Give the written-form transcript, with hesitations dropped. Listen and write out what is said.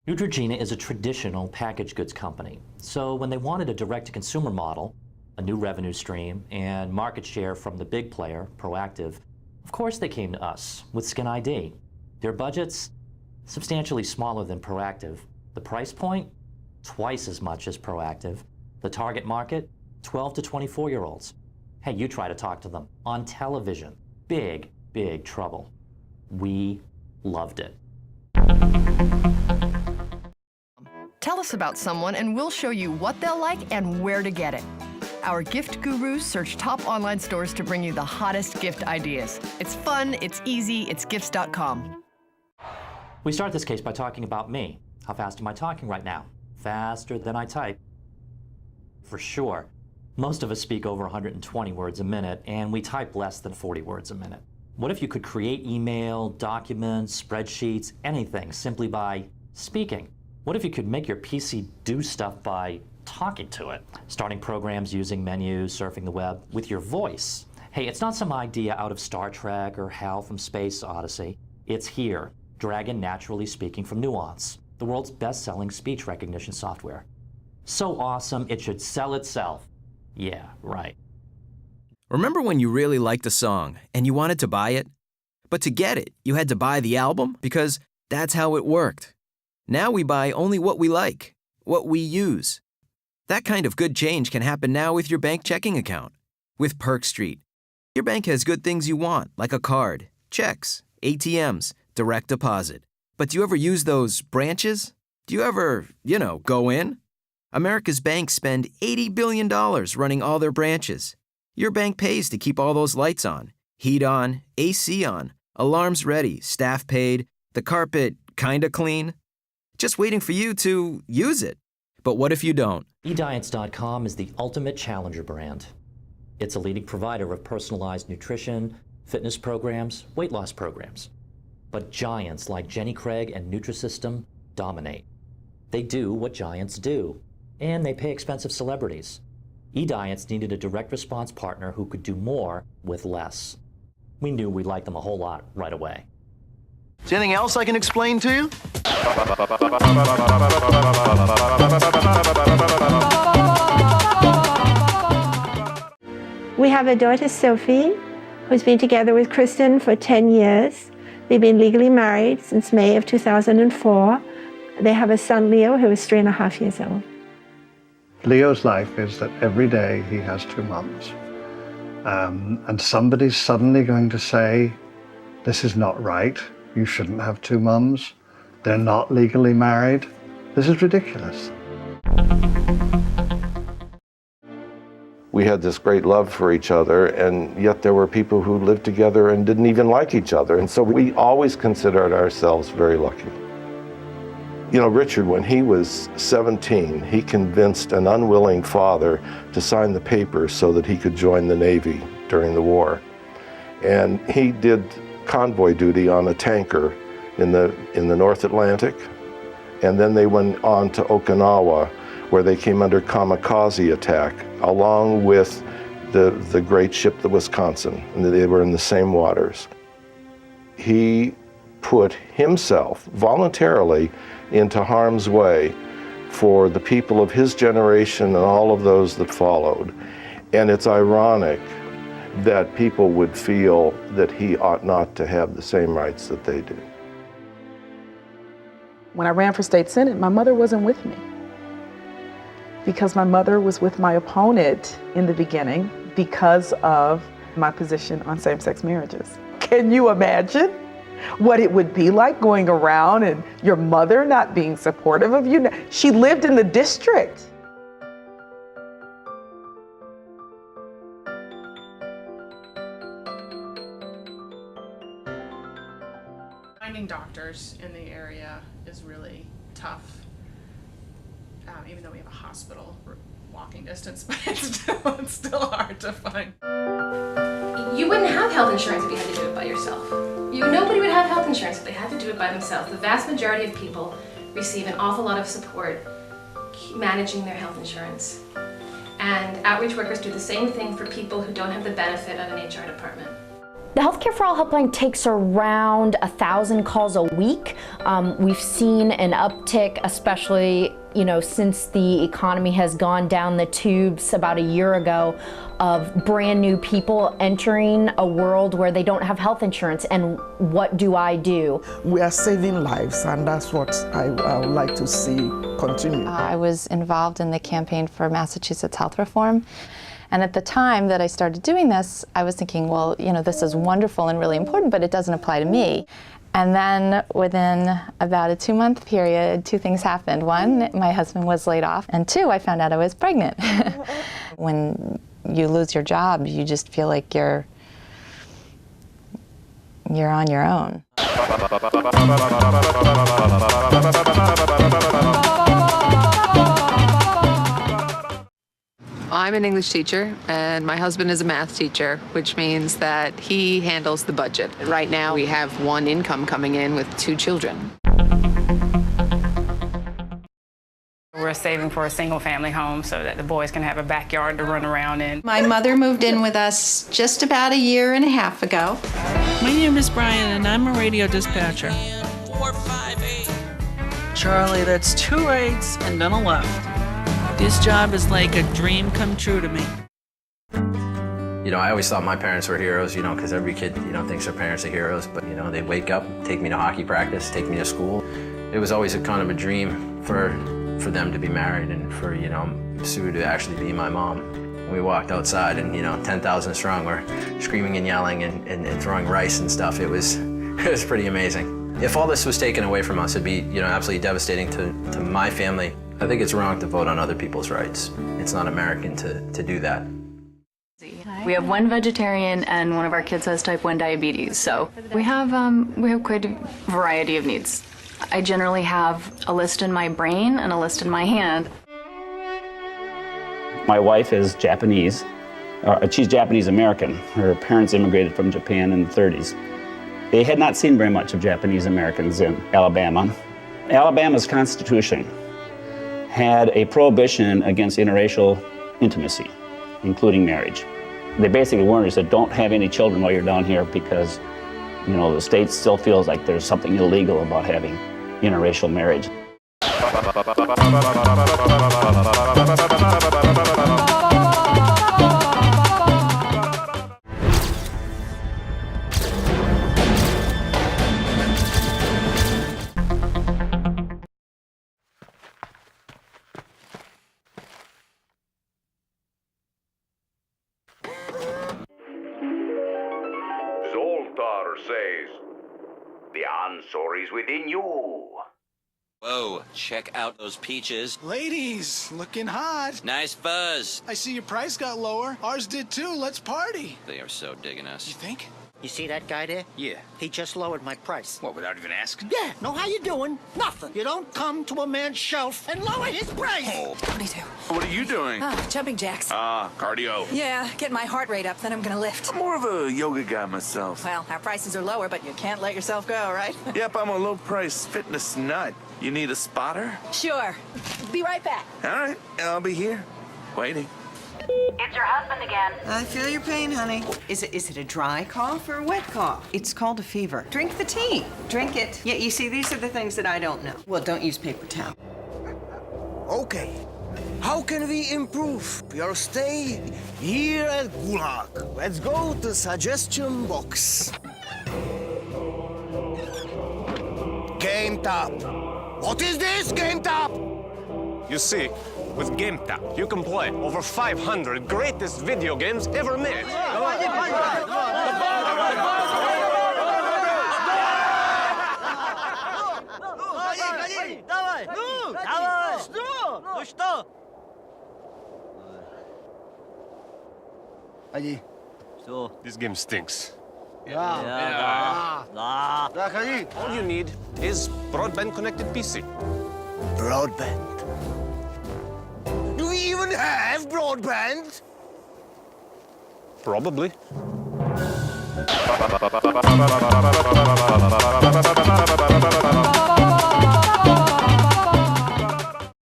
Neutrogena is a traditional packaged goods company. So when they wanted a direct-to-consumer model, a new revenue stream, and market share from the big player, Proactive, of course they came to us with Skin ID. Their budgets, substantially smaller than Proactive. The price point, twice as much as Proactive. The target market, 12 to 24-year-olds. Hey, you try to talk to them on television. Big, big trouble. We loved it. Tell us about someone and we'll show you what they'll like and where to get it. Our gift gurus search top online stores to bring you the hottest gift ideas. It's fun, it's easy, it's gifts.com. We start this case by talking about me. How fast am I talking right now? Faster than I type. For sure. Most of us speak over 120 words a minute, and we type less than 40 words a minute. What if you could create email, documents, spreadsheets, anything, simply by speaking? What if you could make your PC do stuff by talking to it? Starting programs using menus, surfing the web with your voice. Hey, it's not some idea out of Star Trek or Hal from Space Odyssey. It's here. Dragon Naturally Speaking from Nuance, the world's best-selling speech recognition software. So awesome, it should sell itself. Yeah, right. Remember when you really liked a song and you wanted to buy it? But to get it, you had to buy the album because that's how it worked. Now we buy only what we like, what we use. That kind of good change can happen now with your bank checking account. With Perk Street, your bank has good things you want, like a card, checks, ATMs, direct deposit. But do you ever use those branches? Do you ever, go in? America's banks spend $80 billion running all their branches. Your bank pays to keep all those lights on, heat on, AC on, alarms ready, staff paid, the carpet kinda clean. Just waiting for you to use it. But what if you don't? eDiets.com is the ultimate challenger brand. It's a leading provider of personalized nutrition, fitness programs, weight loss programs. But giants like Jenny Craig and Nutrisystem dominate. They do what giants do, and they pay expensive celebrities. eDiets needed a direct response partner who could do more with less. We knew we'd like them a whole lot right away. Is there anything else I can explain to you? We have a daughter, Sophie, who's been together with Kristen for 10 years. They've been legally married since May of 2004. They have a son, Leo, who is 3.5 years old. Leo's life is that every day he has 2 mums. And somebody's suddenly going to say, this is not right. You shouldn't have 2 mums. They're not legally married. This is ridiculous. We had this great love for each other, and yet there were people who lived together and didn't even like each other. And so we always considered ourselves very lucky. Richard, when he was 17, he convinced an unwilling father to sign the papers so that he could join the Navy during the war. And he did convoy duty on a tanker in the North Atlantic. And then they went on to Okinawa, where they came under kamikaze attack, along with the great ship, the Wisconsin, and they were in the same waters. He put himself voluntarily into harm's way for the people of his generation and all of those that followed. And it's ironic that people would feel that he ought not to have the same rights that they do. When I ran for state senate, my mother wasn't with me, because my mother was with my opponent in the beginning because of my position on same-sex marriages. Can you imagine what it would be like going around and your mother not being supportive of you? She lived in the district. Finding doctors in the area is really tough. Even though we have a hospital walking distance, but it's still hard to find. You wouldn't have health insurance if you had to do it by yourself. Nobody would have health insurance if they had to do it by themselves. The vast majority of people receive an awful lot of support managing their health insurance. And outreach workers do the same thing for people who don't have the benefit of an HR department. The Healthcare for All helpline takes around 1,000 calls a week. We've seen an uptick, especially since the economy has gone down the tubes about a year ago, of brand new people entering a world where they don't have health insurance. And what do I do? We are saving lives, and that's what I would like to see continue. I was involved in the campaign for Massachusetts health reform. And at the time that I started doing this, I was thinking, well, this is wonderful and really important, but it doesn't apply to me. And then within about a 2-month period, 2 things happened. 1, my husband was laid off, and 2, I found out I was pregnant. When you lose your job, you just feel like you're on your own. I'm an English teacher, and my husband is a math teacher, which means that he handles the budget. Right now, we have 1 income coming in with 2 children. We're saving for a single-family home so that the boys can have a backyard to run around in. My mother moved in with us just about 1.5 years ago. My name is Brian, and I'm a radio dispatcher. Charlie, that's 2 rights and then a left. This job is like a dream come true to me. I always thought my parents were heroes, because every kid, thinks their parents are heroes. But, they wake up, take me to hockey practice, take me to school. It was always a kind of a dream for them to be married and for, Sue to actually be my mom. When we walked outside and, 10,000 strong were screaming and yelling and throwing rice and stuff, it was pretty amazing. If all this was taken away from us, it'd be, absolutely devastating to my family. I think it's wrong to vote on other people's rights. It's not American to do that. We have 1 vegetarian and one of our kids has type 1 diabetes, so we have quite a variety of needs. I generally have a list in my brain and a list in my hand. My wife is Japanese. She's Japanese American. Her parents immigrated from Japan in the 30s. They had not seen very much of Japanese Americans in Alabama. Alabama's Constitution had a prohibition against interracial intimacy, including marriage. They basically warned us that don't have any children while you're down here because, the state still feels like there's something illegal about having interracial marriage. Says, the answer is within you. Whoa, check out those peaches. Ladies, looking hot. Nice fuzz. I see your price got lower. Ours did too. Let's party. They are so digging us. You think? You see that guy there? Yeah. He just lowered my price. What, without even asking? Yeah. No, how you doing? Nothing. You don't come to a man's shelf and lower his price. Oh. 22. What are you doing? Jumping jacks. Cardio. Yeah, get my heart rate up, then I'm gonna lift. I'm more of a yoga guy myself. Well, our prices are lower, but you can't let yourself go, right? Yep, I'm a low-price fitness nut. You need a spotter? Sure. Be right back. All right, I'll be here, waiting. It's your husband again. I feel your pain, honey. Is it a dry cough or a wet cough? It's called a fever. Drink the tea. Drink it. Yeah, you see, these are the things that I don't know. Well, don't use paper towel. Okay. How can we improve your stay here at Gulag? Let's go to suggestion box. Game Top. What is this, Game Top? You see, with Game Tap, you can play over 500 greatest video games ever made. This game stinks. All you need is broadband-connected PC. Broadband? Do we even have broadband? Probably.